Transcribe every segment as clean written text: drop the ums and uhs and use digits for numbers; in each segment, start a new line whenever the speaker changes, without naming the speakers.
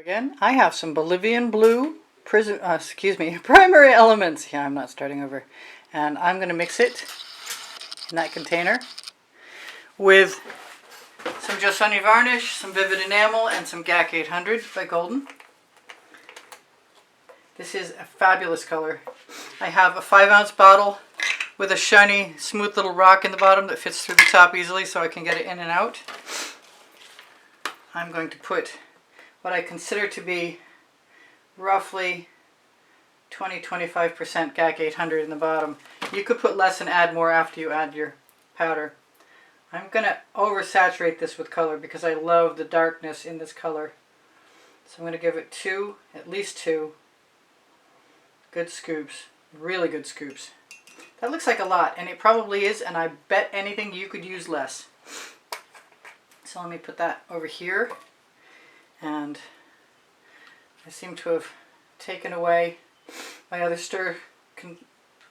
Again, I have some Bolivian blue primary elements. Yeah, I'm not starting over. And I'm going to mix it in that container with some Just Honey Varnish, some Vivid Enamel, and some GAC 800 by Golden. This is a fabulous color. I have a 5-ounce bottle with a shiny, smooth little rock in the bottom that fits through the top easily so I can get it in and out. I'm going to put what I consider to be roughly 20-25% GAC 800 in the bottom. You could put less and add more after you add your powder. I'm going to oversaturate this with color because I love the darkness in this color. So I'm going to give it at least two good scoops, really good scoops. That looks like a lot, and it probably is, and I bet anything you could use less. So let me put that over here, and I seem to have taken away my other stir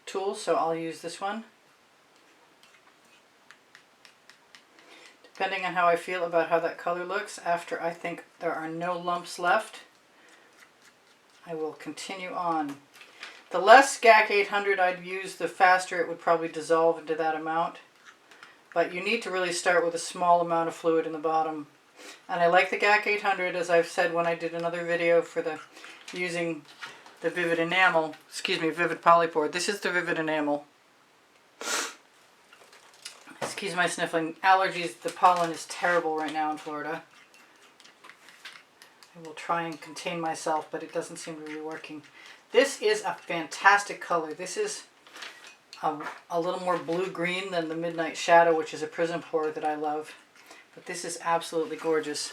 tool, so I'll use this one. Depending on how I feel about how that color looks, after I think there are no lumps left, I will continue on. The less GAC 800 I'd use, the faster it would probably dissolve into that amount. But you need to really start with a small amount of fluid in the bottom. And I like the GAC 800, as I've said when I did another video for using the Vivid Enamel, Vivid Polypore. This is the Vivid Enamel. Excuse my sniffling. Allergies, the pollen is terrible right now in Florida. I will try and contain myself, but it doesn't seem to be working. This is a fantastic color. This is a little more blue-green than the Midnight Shadow, which is a prism pour that I love. But this is absolutely gorgeous.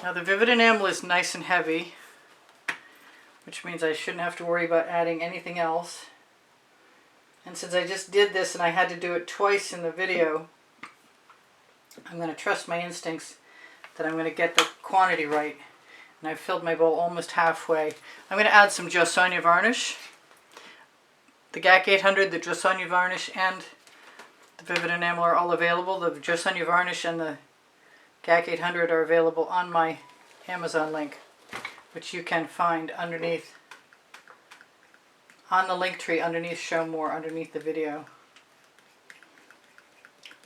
Now the Vivid Enamel is nice and heavy, which means I shouldn't have to worry about adding anything else. And since I just did this and I had to do it twice in the video, I'm going to trust my instincts that I'm going to get the quantity right. And I've filled my bowl almost halfway. I'm going to add some Just Honey Varnish. The GAC 800, the Just Honey Varnish, and the Vivid Enamel are all available. The Just Honey Varnish and the GAC 800 are available on my Amazon link, which you can find underneath, on the link tree underneath Show More, underneath the video.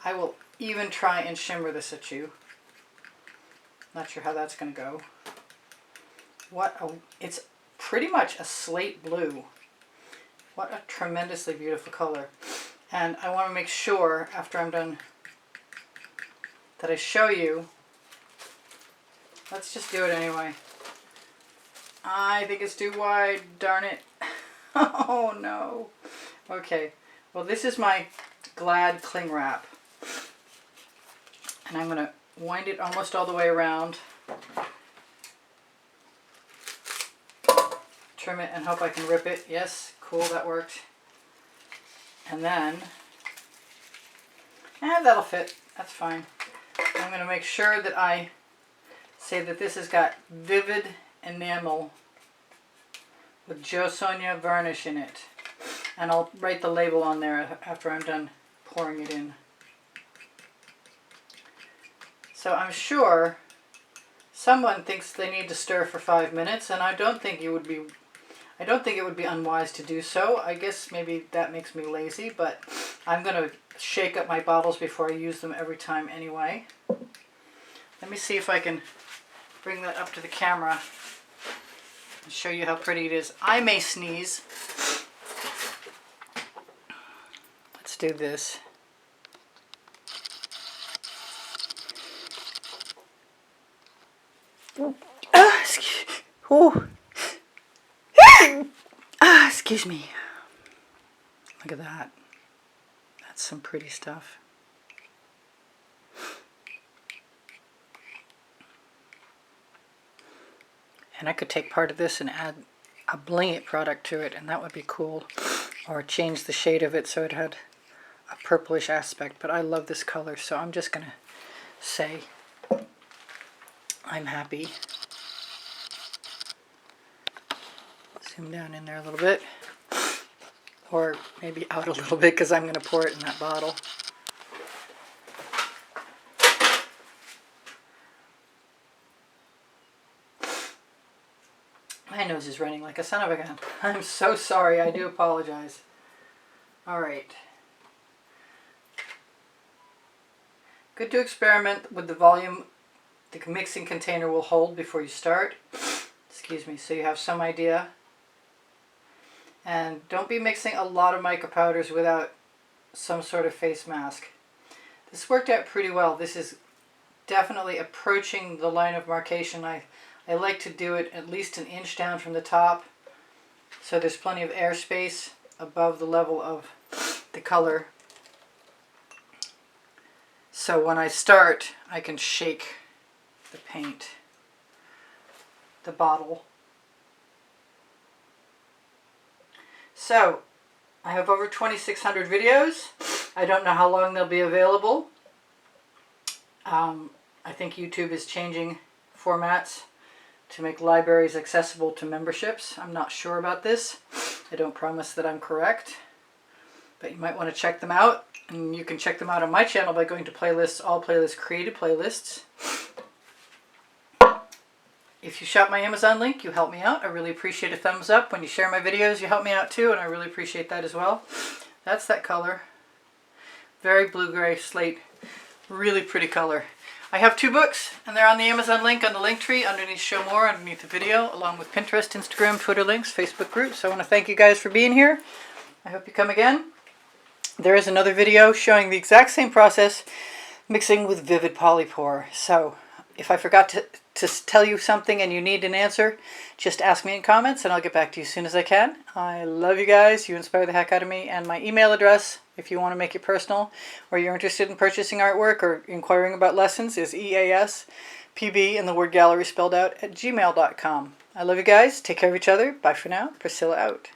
I will even try and shimmer this at you. Not sure how that's going to go. It's pretty much a slate blue. What a tremendously beautiful color. And I want to make sure, after I'm done, that I show you. Let's just do it anyway. I think it's too wide, darn it. Oh no. Okay, well this is my Glad cling wrap. And I'm going to wind it almost all the way around. Trim it and hope I can rip it. Yes, cool, that worked. And then, that'll fit. That's fine. I'm going to make sure that I say that this has got Vivid Enamel with Just Honey Varnish in it. And I'll write the label on there after I'm done pouring it in. So I'm sure someone thinks they need to stir for 5 minutes, and I don't think it would be unwise to do so. I guess maybe that makes me lazy, but I'm going to shake up my bottles before I use them every time anyway. Let me see if I can bring that up to the camera and show you how pretty it is. I may sneeze. Let's do this. Excuse me. Look at that. That's some pretty stuff. And I could take part of this and add a Bling It product to it, and that would be cool. Or change the shade of it so it had a purplish aspect. But I love this color, so I'm just going to say I'm happy. Zoom down in there a little bit. Or maybe out a little bit because I'm going to pour it in that bottle. My nose is running like a son of a gun. I'm so sorry. I do apologize. All right. Good to experiment with the volume the mixing container will hold before you start. Excuse me, so you have some idea. And don't be mixing a lot of mica powders without some sort of face mask. This worked out pretty well. This is definitely approaching the line of markation. I like to do it at least an inch down from the top, so there's plenty of airspace above the level of the color. So when I start, I can shake the paint, the bottle. So I have over 2,600 videos. I don't know how long they'll be available. I think YouTube is changing formats to make libraries accessible to memberships. I'm not sure about this. I don't promise that I'm correct, but you might want to check them out. And you can check them out on my channel by going to playlists, all playlists, created playlists. If you shop my Amazon link, you help me out. I really appreciate a thumbs up. When you share my videos, you help me out too, and I really appreciate that as well. That's that color. Very blue-gray slate. Really pretty color. I have 2 books, and they're on the Amazon link on the link tree underneath Show More, underneath the video, along with Pinterest, Instagram, Twitter links, Facebook groups. So I want to thank you guys for being here. I hope you come again. There is another video showing the exact same process, mixing with Vivid Polypore. So if I forgot to tell you something and you need an answer, just ask me in comments and I'll get back to you as soon as I can. I love you guys. You inspire the heck out of me. And my email address, if you want to make it personal or you're interested in purchasing artwork or inquiring about lessons, is easpb and the word gallery spelled out @gmail.com. I love you guys. Take care of each other. Bye for now. Priscilla out.